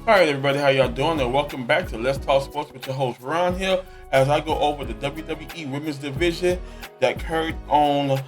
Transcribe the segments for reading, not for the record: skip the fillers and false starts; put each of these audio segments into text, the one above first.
All right, everybody, how y'all doing? And welcome back to Let's Talk Sports with your host Ron here. As I go over the WWE Women's Division that occurred on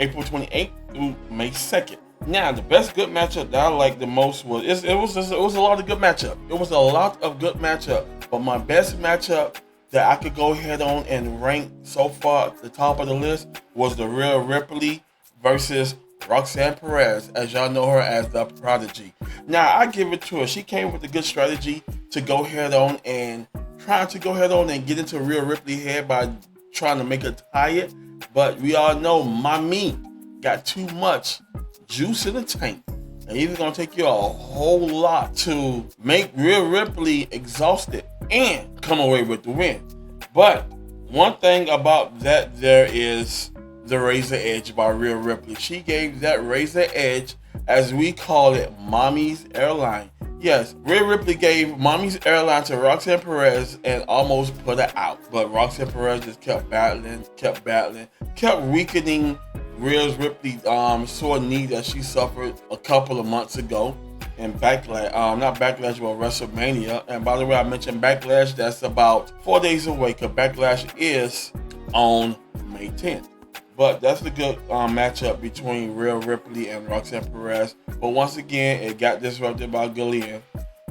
April 28th through May 2nd. Now, the best good matchup that I liked the most was it was a lot of good matchup. It was a lot of good matchup, but my best matchup that I could go ahead on and rank so far at the top of the list was the Rhea Ripley versus Roxanne Perez, as y'all know her as the Prodigy. Now, I give it to her. She came with a good strategy to go ahead on and trying to go ahead on and get into Rhea Ripley's head by trying to make her tired. But we all know Mommy got too much juice in the tank. And it's going to take you a whole lot to make Rhea Ripley exhausted and come away with the win. But one thing about that there is the razor edge by Rhea Ripley. She gave that razor edge, as we call it, Mommy's Airline. Yes, Rhea Ripley gave Mommy's Airline to Roxanne Perez and almost put her out. But Roxanne Perez just kept battling, kept weakening Rhea Ripley's sore knee that she suffered a couple of months ago in Backlash, not Backlash, but WrestleMania. And by the way, I mentioned Backlash, that's about 4 days away, because Backlash is on May 10th. But that's a good matchup between Rhea Ripley and Roxanne Perez. But once again, it got disrupted by Gillian.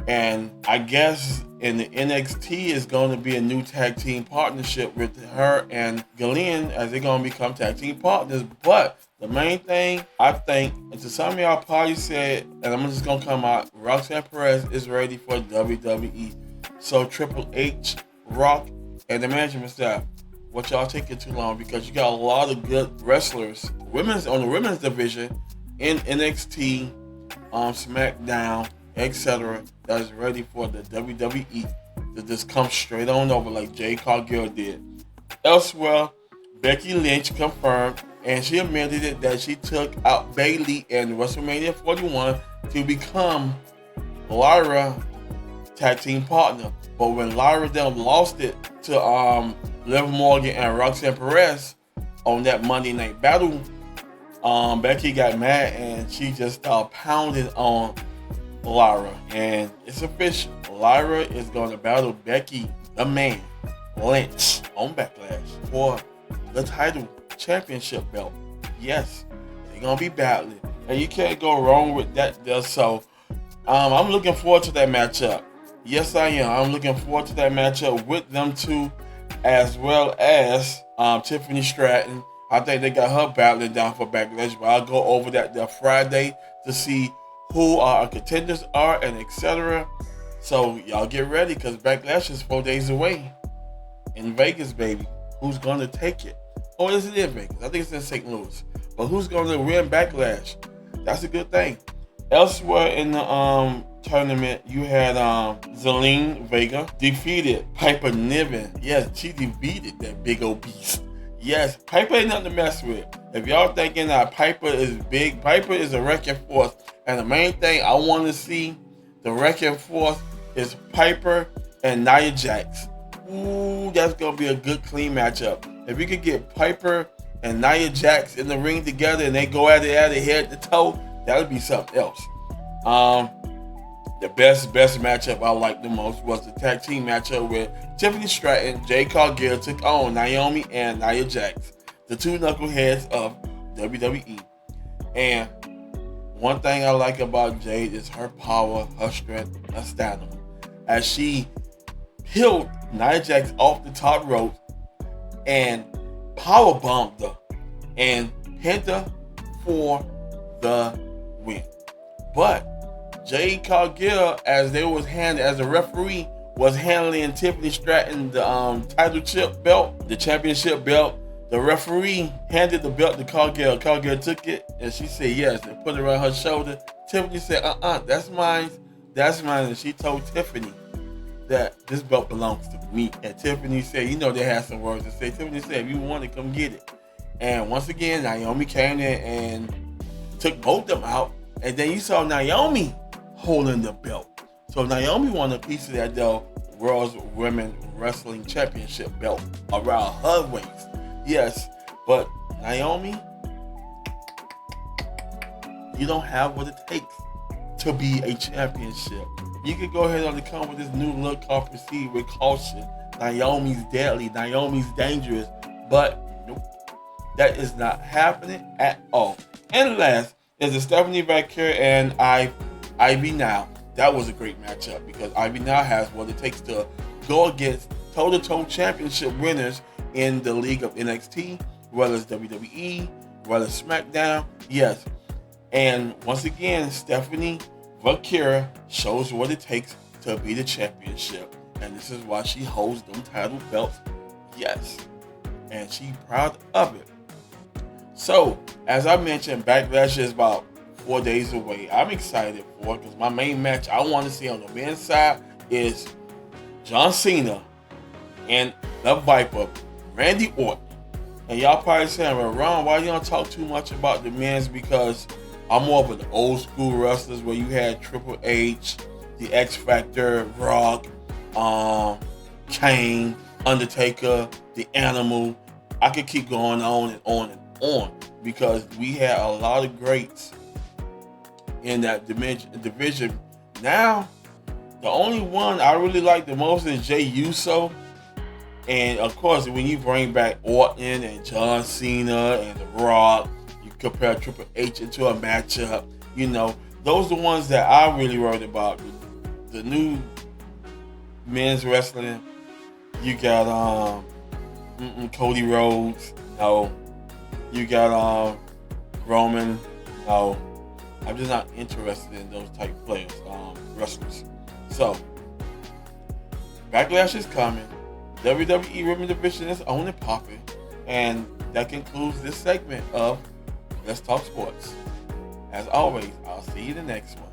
And I guess in the NXT is going to be a new tag team partnership with her and Gillian, as they're going to become tag team partners. But the main thing, I think, and to some of y'all probably said, and I'm just going to come out, Roxanne Perez is ready for WWE. So Triple H, Rock, and the management staff, what y'all taking too long? Because you got a lot of good wrestlers, on the women's division in NXT, SmackDown, etc., that is ready for the WWE to just come straight on over like Jade Cargill did. Elsewhere, Becky Lynch confirmed, and she admitted it, that she took out Bayley in WrestleMania 41 to become Lyra tag team partner. But when Lyra then lost it to Liv Morgan and Roxanne Perez on that Monday Night Battle, Becky got mad and she just started pounding on Lyra. And it's official. Lyra is going to battle Becky, the man, Lynch, on Backlash for the title championship belt. Yes, they're going to be battling. And you can't go wrong with that. So I'm looking forward to that matchup. Yes, I am. I'm looking forward to that matchup with them two, as well as Tiffany Stratton. I think they got her battling down for Backlash, but I'll go over that Friday to see who our contenders are and etc. So y'all get ready, because Backlash is 4 days away in Vegas, baby. Who's going to take it? Or is it in Vegas? I think it's in St. Louis. But who's going to win Backlash? That's a good thing. Elsewhere in the tournament, you had Zelina Vega defeated Piper Niven. Yes, she defeated that big old beast. Yes, Piper ain't nothing to mess with. If y'all thinking that Piper is big, Piper is a wrecking force. And the main thing I want to see, the wrecking force, is Piper and Nia Jax. Ooh, that's going to be a good, clean matchup. If you could get Piper and Nia Jax in the ring together and they go at it head to toe, that would be something else. The best matchup I liked the most was the tag team matchup with Tiffany Stratton, Jade Cargill took on Naomi and Nia Jax, the two knuckleheads of WWE. And one thing I like about Jade is her power, her strength, her stamina. As she peeled Nia Jax off the top rope and power bombed her and pinned her for the win. But Jade Cargill, as a referee, was handling Tiffany Stratton the the championship belt. The referee handed the belt to Cargill. Cargill took it and she said yes and put it around her shoulder. Tiffany said, that's mine. And she told Tiffany that this belt belongs to me. And Tiffany said, they had some words to say. Tiffany said, if you want it, come get it. And once again, Naomi came in and took both of them out. And then you saw Naomi holding the belt. So Naomi won a piece of that World's Women Wrestling Championship belt around her waist. Yes, but Naomi, you don't have what it takes to be a championship You could go ahead and come with this new look called Proceed with Caution. Naomi's deadly, Naomi's dangerous, but nope, that is not happening at all. And last is the Stephanie Vaquer and Ivy Nile. That was a great matchup because Ivy Nile has what it takes to go against toe-to-toe championship winners in the league of NXT, whether it's WWE, whether it's SmackDown. Yes. And once again, Stephanie Vaquer shows what it takes to be the championship. And this is why she holds them title belts. Yes. And she's proud of it. So, as I mentioned, Backlash is about 4 days away. I'm excited for it because my main match I want to see on the men's side is John Cena and the Viper, Randy Orton. And y'all probably saying, well, Ron, why you don't talk too much about the men's? Because I'm more of an old school wrestlers where you had Triple H, the X Factor, Rock, Kane, Undertaker, the Animal. I could keep going on and on and on because we had a lot of greats in that division. Now, the only one I really like the most is Jey Uso. And of course, when you bring back Orton and John Cena and The Rock, you compare Triple H into a matchup. You know, those are the ones that I really worried about. The new men's wrestling, you got Cody Rhodes. No. You got Roman. No. I'm just not interested in those type players, wrestlers. So, Backlash is coming. WWE Women's Division is on and popping. And that concludes this segment of Let's Talk Sports. As always, I'll see you in the next one.